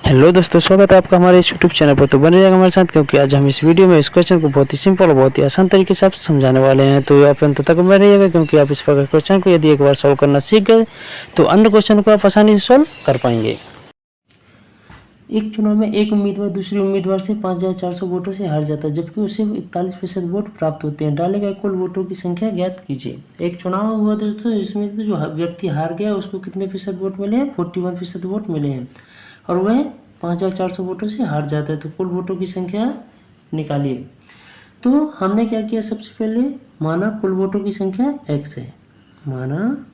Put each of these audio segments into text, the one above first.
Hello दोस्तों, स्वागत है आपका हमारे इस यूट्यूब चैनल पर। तो बने रहेगा हमारे साथ, क्योंकि आज हम इस वीडियो में इस क्वेश्चन को बहुत ही सिंपल और बहुत ही आसान तरीके से आप समझाने वाले हैं। तो आप अंत तक बने रहिएगा, क्योंकि आप इस प्रकार क्वेश्चन को यदि एक बार सॉल्व करना सीख गए तो अन्य क्वेश्चन को आप आसानी से सॉल्व कर पाएंगे। एक चुनाव में एक उम्मीदवार दूसरे उम्मीदवार से 5400 वोटों से हार जाता है, जबकि उसे 41% वोट प्राप्त होते हैं। डाले गए कुल वोटों की संख्या ज्ञात कीजिए। एक चुनाव हुआ दोस्तों, इसमें तो जो व्यक्ति हार गया उसको कितने प्रतिशत वोट मिले हैं? 41% वोट मिले हैं, और वह 5400 वोटों से हार जाता है। तो कुल वोटों की संख्या निकालिए। तो हमने क्या किया, सबसे पहले माना कुल वोटों की संख्या x है। माना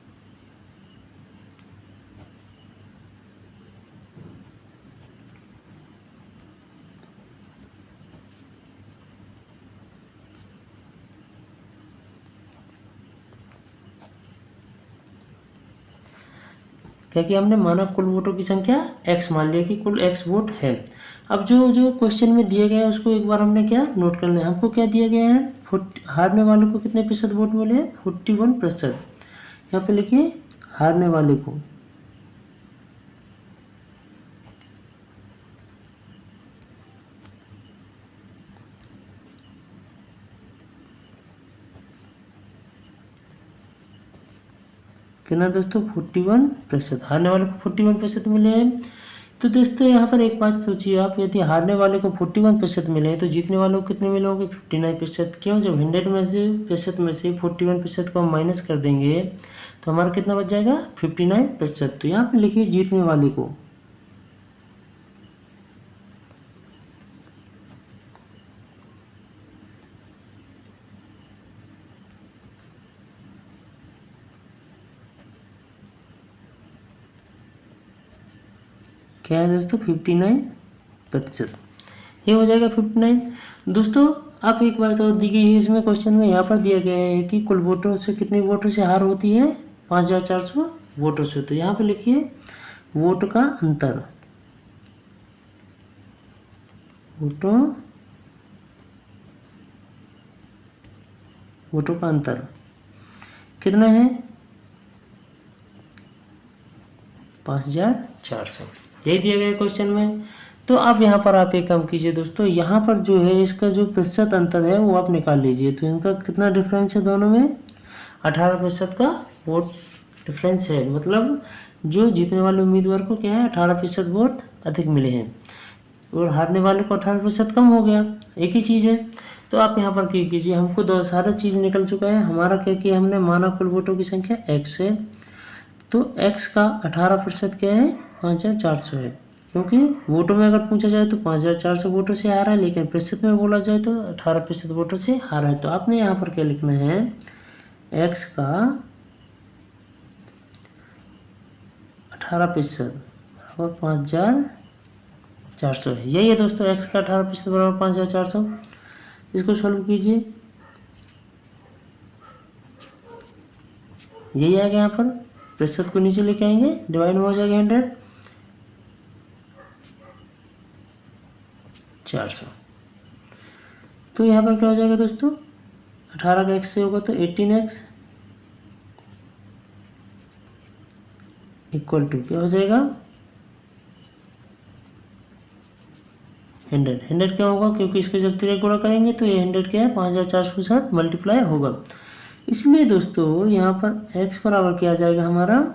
क्या किया हमने, माना कुल वोटों की संख्या x, मान लिया कि कुल x वोट है। अब जो जो क्वेश्चन में दिया गया है उसको एक बार हमने क्या नोट कर लिया। हमको क्या दिया गया है, हारने वाले को कितने प्रतिशत वोट मिले? 41%। यहाँ पे लिखिए हारने वाले को कितना दोस्तों? 41%। हारने वाले को 41% मिले हैं। तो दोस्तों यहाँ पर एक बात सोचिए आप, यदि हारने वाले को 41% मिले हैं तो जीतने वालों को कितने मिले होंगे? 59%। क्यों? जब 100 में से प्रतिशत में से 41% को हम माइनस कर देंगे तो हमारा कितना बच जाएगा? 59%। तो यहाँ पर लिखिए जीतने वाले को क्या है दोस्तों? 59%। ये हो जाएगा 59। दोस्तों आप एक बार तो दी गई है इसमें क्वेश्चन में, यहाँ पर दिया गया है कि कुल वोटों से कितने वोटों से हार होती है? 5400 वोटों से। तो यहाँ पे लिखिए वोट का अंतर, वोटों का अंतर कितना है? 5400। यही दिया गया क्वेश्चन में। तो अब यहाँ पर आप एक काम कीजिए दोस्तों, यहाँ पर जो है इसका जो प्रतिशत अंतर है वो आप निकाल लीजिए। तो इनका कितना डिफरेंस है दोनों में? 18% का वोट डिफरेंस है। मतलब जो जीतने वाले उम्मीदवार को क्या है, 18% वोट अधिक मिले हैं, और हारने वाले को 18% कम हो गया। एक ही चीज़ है। तो आप यहाँ पर क्या कीजिए, हमको दो सारा चीज़ निकल चुका है। हमारा क्या किया हमने, माना कुल वोटों की संख्या x है, तो x का 18% क्या है? 5400 है। क्योंकि वोटों में अगर पूछा जाए तो 5400 वोटों से हारा है, लेकिन प्रतिशत में बोला जाए तो 18% वोटों से हारा है। तो आपने यहाँ पर क्या लिखना है, x का 18% बराबर 5400 है। यही है दोस्तों, x का 18% बराबर 5400। इसको सॉल्व कीजिए, यही आएगा। यहाँ पर प्रतिशत को नीचे लेके आएंगे, डिवाइड में हो जाएगा 400। तो यहाँ पर क्या हो जाएगा दोस्तों, 18 का x से होगा तो 18x इक्वल टू क्या हो जाएगा? 100 क्या होगा, क्योंकि इसके जब तिरक गुणा करेंगे तो ये 100 क्या है, 5400 के साथ मल्टीप्लाई होगा। इसलिए दोस्तों यहाँ पर x बराबर क्या आ जाएगा हमारा,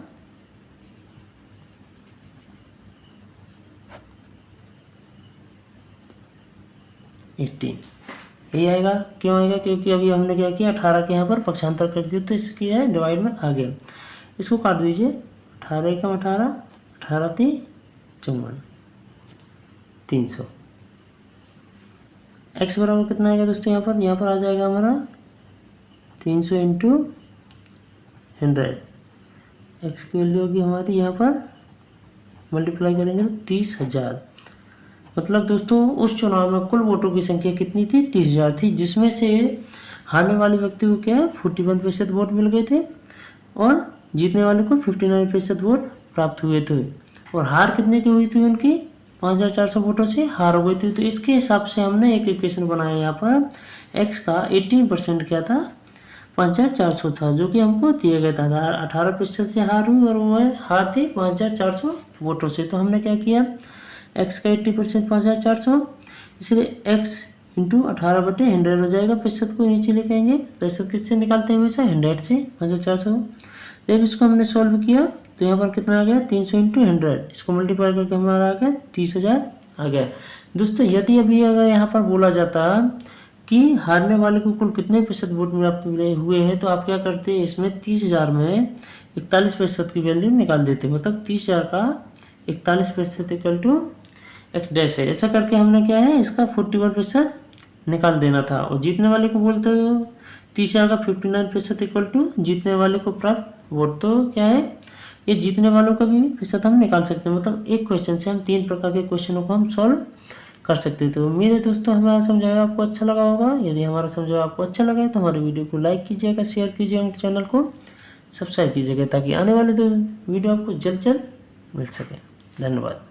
18। यही आएगा। क्यों आएगा? क्योंकि अभी हमने क्या किया, 18 के यहाँ पर पक्षांतर कर दिया, तो इससे क्या है, डिवाइड में आ गया। इसको काट दीजिए, 18 एकम 18, 18 × 54, 300। x बराबर कितना आएगा दोस्तों? यहाँ पर आ जाएगा हमारा 300 इंटू 100। x की वैल्यू होगी हमारी, यहाँ पर मल्टीप्लाई करेंगे तो 30,000। मतलब दोस्तों उस चुनाव में कुल वोटों की संख्या कितनी थी? 30,000 थी, जिसमें से हारने वाले व्यक्ति को क्या है, 41% वोट मिल गए थे, और जीतने वाले को 59% वोट प्राप्त हुए थे। और हार कितने की हुई थी उनकी? 5400 वोटों से हार हो गई थी। तो इसके हिसाब से हमने एक इक्वेशन बनाया। यहाँ पर x का 18% क्या था? 5400 था, जो कि हमको दिया गया था। 18% से हार हुई, और वह हार थी 5400 वोटों से। तो हमने क्या किया, एक्स का 80% 5400, इसलिए एक्स इंटू 18/100 हो जाएगा। प्रतिशत को नीचे लेके आएंगे, प्रतिशत किससे निकालते हैं हमेशा 100 से, 5400। जब इसको हमने सॉल्व किया तो यहाँ पर कितना आ गया 300 इंटू 100, इसको मल्टीप्लाई करके हमारा आ गया 30,000 आ गया। दोस्तों यदि अभी अगर यहाँ पर बोला जाता कि हारने वाले को कुल कितने प्रतिशत वोट प्राप्त हुए हैं, तो आप क्या करते, इसमें 30,000 में 41% की वैल्यू निकाल देते, मतलब 30,000 का 41% इक्वल टू एक्स डैश है। ऐसा करके हमने क्या है इसका 41% निकाल देना था। और जीतने वाले को बोलते हो 30,000 का 59% इक्वल टू जीतने वाले को प्राप्त वोट। तो क्या है ये जीतने वालों का भी प्रतिशत हम निकाल सकते हैं, मतलब एक क्वेश्चन से हम 3 प्रकार के क्वेश्चनों को हम सॉल्व कर सकते हैं। तो उम्मीद है दोस्तों हमारा समझाया आपको अच्छा लगा होगा। यदि हमारा समझाया आपको अच्छा लगा तो हमारे वीडियो को लाइक कीजिएगा, शेयर कीजिएगा, चैनल को सब्सक्राइब कीजिएगा ताकि आने वाले वीडियो आपको जल्द मिल सके। धन्यवाद।